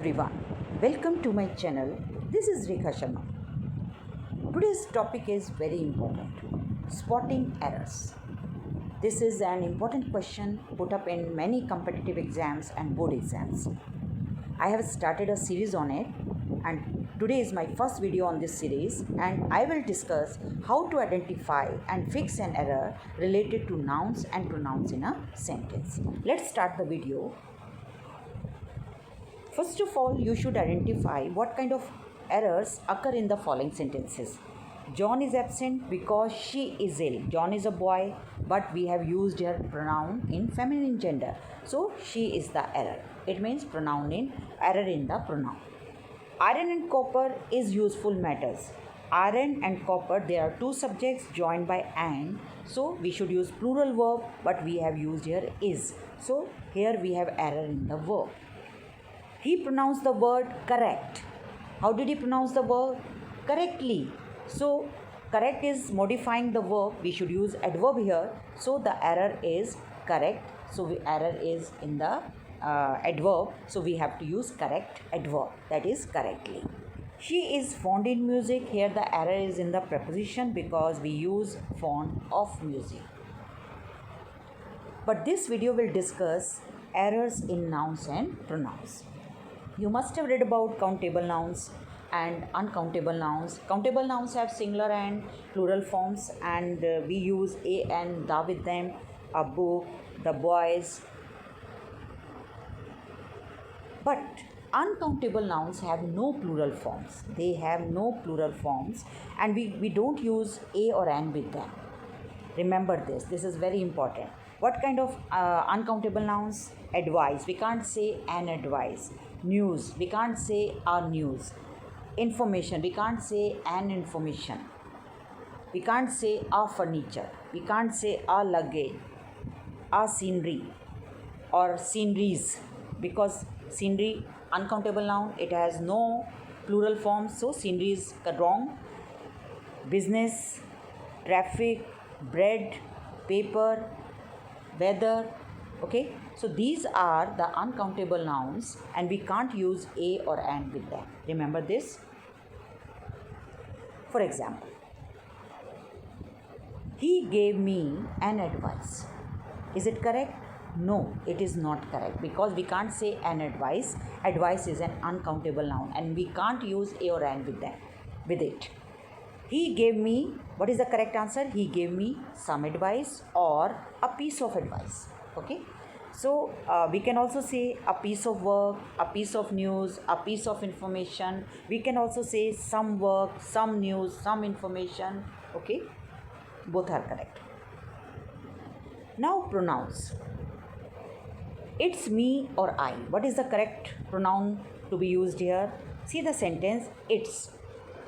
everyone, welcome to my channel. This is Rekha Sharma. Today's topic is very important, spotting errors. This is an important question put up in many competitive exams and board exams. I have started a series on it, and today is my first video on this series, and I will discuss how to identify and fix an error related to nouns and pronouns in a sentence. Let's start the video. First of all, you should identify what kind of errors occur in the following sentences. John is absent because she is ill. John is a boy, but we have used her pronoun in feminine gender. So, she is the error. It means error in the pronoun. Iron and copper is useful matters. Iron and copper, they are two subjects joined by and. So, we should use plural verb, but we have used here is. So, here we have error in the verb. He pronounced the word correct. How did he pronounce the word? Correctly. So, correct is modifying the verb. We should use adverb here. So, the error is correct. So, error is in the adverb. So, we have to use correct adverb. That is correctly. She is fond in music. Here the error is in the preposition because we use fond of music. But this video will discuss errors in nouns and pronouns. You must have read about countable nouns and uncountable nouns. Countable nouns have singular and plural forms, and we use a and the with them, a book, the boys. But uncountable nouns have no plural forms. They have no plural forms, and we don't use a or an with them. Remember this. This is very important. What kind of uncountable nouns? Advice. We can't say an advice. News. We can't say a news. Information. We can't say an information. We can't say a furniture. We can't say a luggage. A scenery or sceneries, because scenery, uncountable noun, it has no plural form. So scenery is wrong. Business, traffic, bread, paper, weather. Okay, so these are the uncountable nouns, and we can't use a or an with them. Remember this. For example, he gave me an advice. Is it correct? No, it is not correct, because we can't say an advice. Advice is an uncountable noun, and we can't use a or an with it. He gave me, what is the correct answer? He gave me some advice or a piece of advice. Okay, so we can also say a piece of work, a piece of news, a piece of information. We can also say some work, some news, some information. Okay, both are correct. Now pronouns. It's me or I. What is the correct pronoun to be used here? See the sentence. It's,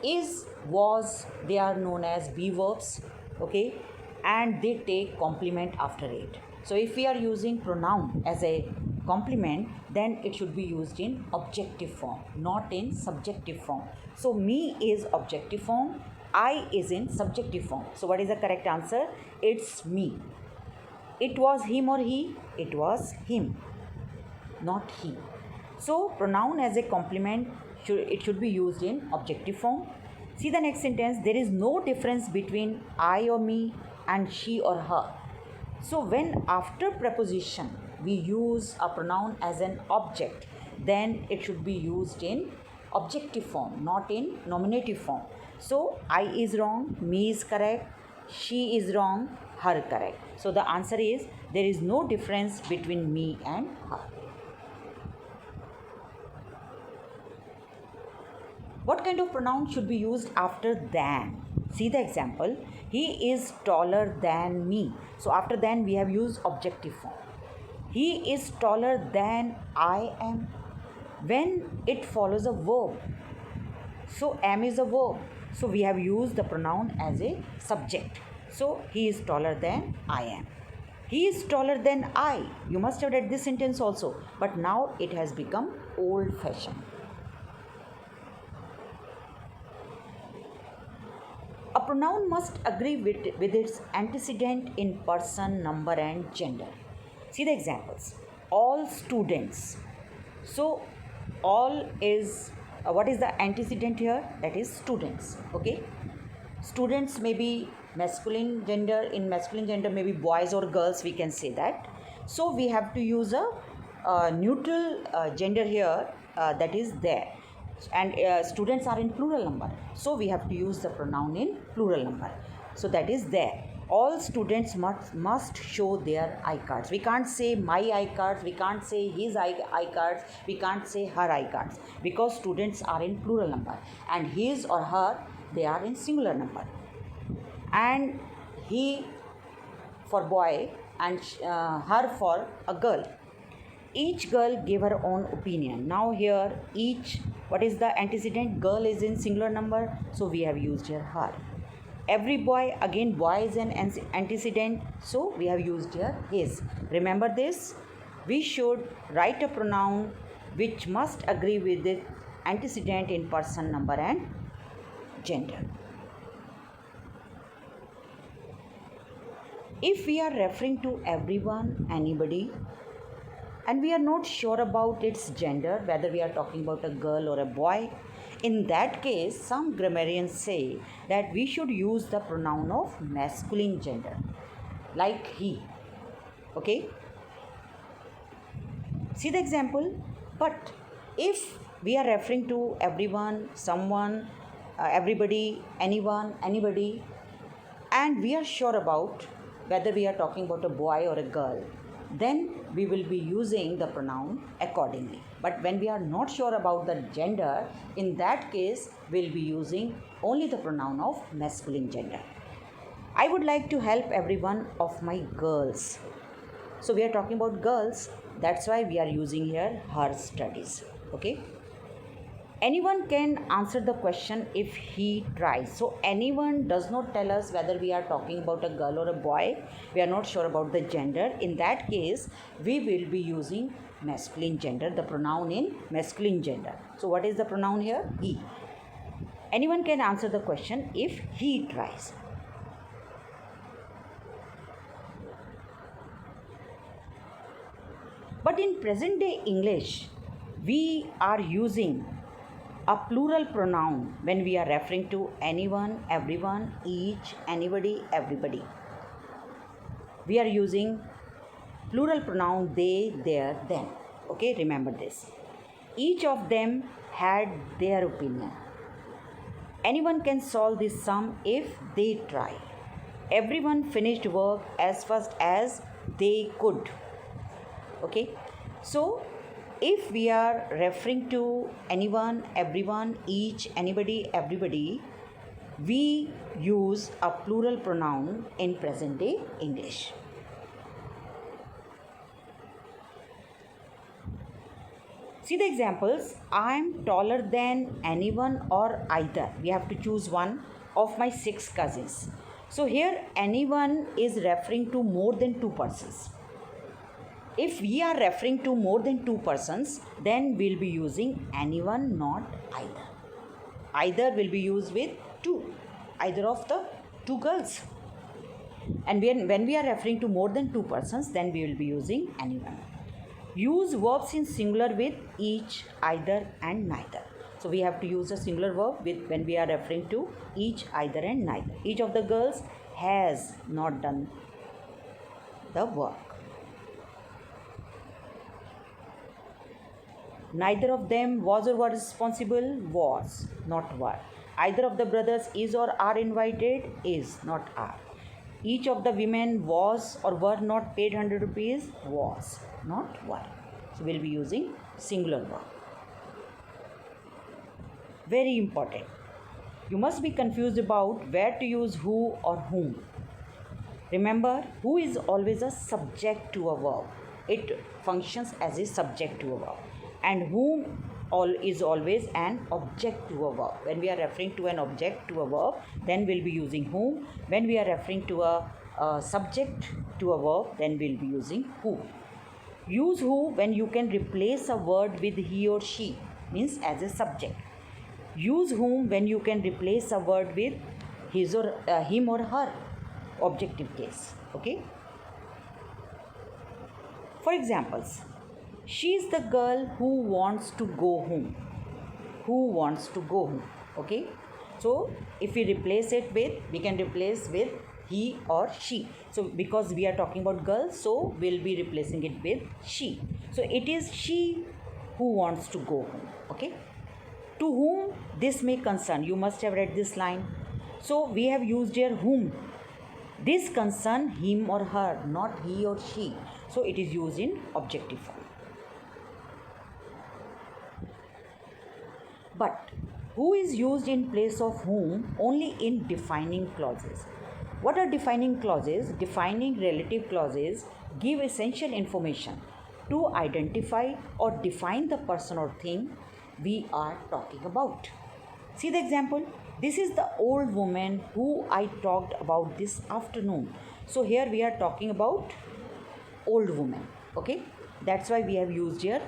is, was, they are known as be verbs. Okay, and they take complement after it. So if we are using pronoun as a complement, then it should be used in objective form, not in subjective form. So me is objective form, I is in subjective form. So what is the correct answer? It's me. It was him or he? It was him, not he. So pronoun as a complement, it should be used in objective form. See the next sentence. There is no difference between I or me and she or her. So when after preposition we use a pronoun as an object, then it should be used in objective form, not in nominative form. So I is wrong, me is correct, she is wrong, her correct. So the answer is there is no difference between me and her. What kind of pronoun should be used after than? See the example. He is taller than me. So after than we have used objective form. He is taller than I am. When it follows a verb. So am is a verb. So we have used the pronoun as a subject. So he is taller than I am. He is taller than I. You must have read this sentence also. But now it has become old-fashioned. A pronoun must agree with its antecedent in person, number and gender. See the examples. All students. So all is what is the antecedent here? That is students. Okay, students may be masculine gender. In masculine gender, maybe boys or girls, we can say that. So we have to use a neutral gender here, that is there, and students are in plural number, so we have to use the pronoun in plural number. So that is there. All students must show their iCards. We can't say my iCards, we can't say his iCards, we can't say her iCards, because students are in plural number and his or her, they are in singular number. And he for boy and her for a girl. Each girl gave her own opinion. Now here each, what is the antecedent? Girl is in singular number, so we have used here her. Every boy, again boy is an antecedent, so we have used here his. Remember this, we should write a pronoun which must agree with the antecedent in person, number and gender. If we are referring to everyone, anybody, and we are not sure about its gender, whether we are talking about a girl or a boy, in that case, some grammarians say that we should use the pronoun of masculine gender, like he. Okay? See the example? But if we are referring to everyone, someone, everybody, anyone, anybody, and we are sure about whether we are talking about a boy or a girl, then we will be using the pronoun accordingly. But when we are not sure about the gender, in that case, we'll be using only the pronoun of masculine gender. I would like to help every one of my girls. So we are talking about girls, that's why we are using here her studies. Okay? Anyone can answer the question if he tries. So anyone does not tell us whether we are talking about a girl or a boy. We are not sure about the gender. In that case, we will be using masculine gender, the pronoun in masculine gender. So what is the pronoun here? He. Anyone can answer the question if he tries. But in present day English, we are using a plural pronoun when we are referring to anyone, everyone, each, anybody, everybody. We are using plural pronoun they, their, them. Okay, remember this. Each of them had their opinion. Anyone can solve this sum if they try. Everyone finished work as fast as they could. Okay, so if we are referring to anyone, everyone, each, anybody, everybody, we use a plural pronoun in present day English. See the examples. I am taller than anyone or either. We have to choose one of my 6 cousins. So here anyone is referring to more than 2 persons. If we are referring to more than 2 persons, then we'll be using anyone, not either. Either will be used with 2, either of the 2 girls. And when we are referring to more than 2 persons, then we will be using anyone. Use verbs in singular with each, either and neither. So we have to use a singular verb with when we are referring to each, either and neither. Each of the girls has not done the work. Neither of them was or were responsible, was, not were. Either of the brothers is or are invited, is, not are. Each of the women was or were not paid 100 rupees, was, not were. So we'll be using singular verb. Very important. You must be confused about where to use who or whom. Remember, who is always a subject to a verb. It functions as a subject to a verb. And whom is always an object to a verb. When we are referring to an object to a verb, then we'll be using whom. When we are referring to a subject to a verb, then we'll be using who. Use who when you can replace a word with he or she, means as a subject. Use whom when you can replace a word with his or him or her, objective case. Okay. For examples, She is the girl who wants to go home. Who wants to go home. Okay. So if we replace it with, we can replace with he or she. So because we are talking about girls, so we'll be replacing it with she. So it is she who wants to go home. Okay. To whom this may concern. You must have read this line. So we have used here whom. This concern him or her, not he or she. So it is used in objective form. But who is used in place of whom only in defining clauses. What are defining clauses? Defining relative clauses give essential information to identify or define the person or thing we are talking about. See the example. This is the old woman who I talked about this afternoon. So here we are talking about old woman. Okay. That's why we have used here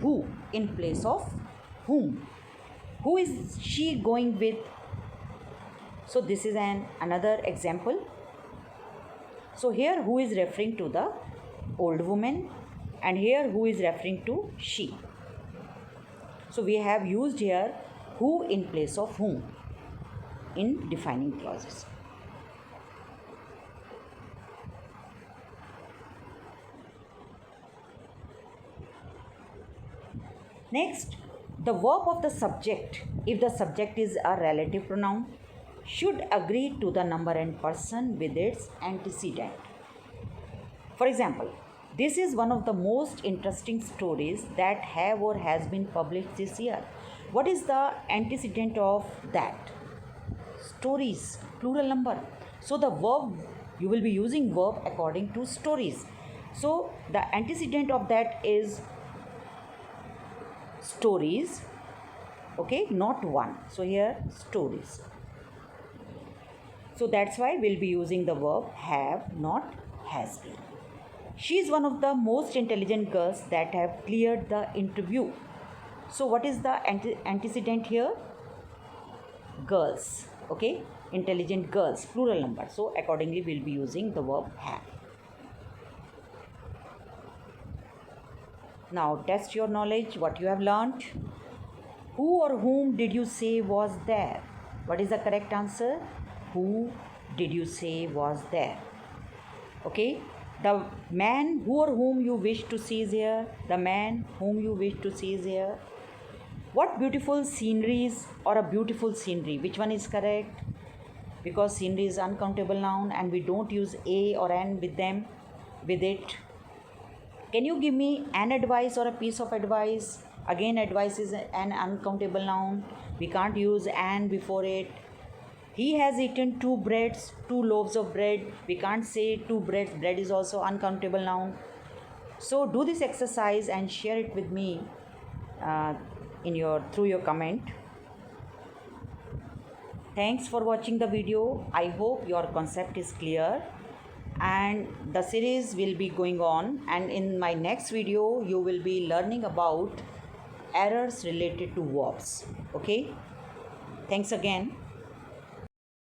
who in place of whom. Who is she going with? So this is another example. So here who is referring to the old woman, and here who is referring to she. So we have used here who in place of whom in defining clauses. Next, the verb of the subject, if the subject is a relative pronoun, should agree to the number and person with its antecedent. For example, this is one of the most interesting stories that have or has been published this year. What is the antecedent of that? Stories, plural number. So the verb, you will be using verb according to stories. So the antecedent of that is stories. Okay, not one. So here stories. So that's why we'll be using the verb have, not has been. She is one of the most intelligent girls that have cleared the interview. So what is the antecedent here? Girls. Okay, intelligent girls, plural number. So accordingly we'll be using the verb have. Now test your knowledge, what you have learnt. Who or whom did you say was there? What is the correct answer? Who did you say was there? Okay. The man who or whom you wish to see is here. The man whom you wish to see is here. What beautiful sceneries or a beautiful scenery? Which one is correct? Because scenery is uncountable noun and we don't use a or an with them, with it. Can you give me an advice or a piece of advice? Again, advice is an uncountable noun. We can't use an before it. He has eaten 2 breads, 2 loaves of bread. We can't say 2 breads. Bread is also uncountable noun. So do this exercise and share it with me through your comment. Thanks for watching the video. I hope your concept is clear. And the series will be going on, and in my next video you will be learning about errors related to verbs. Okay, thanks again.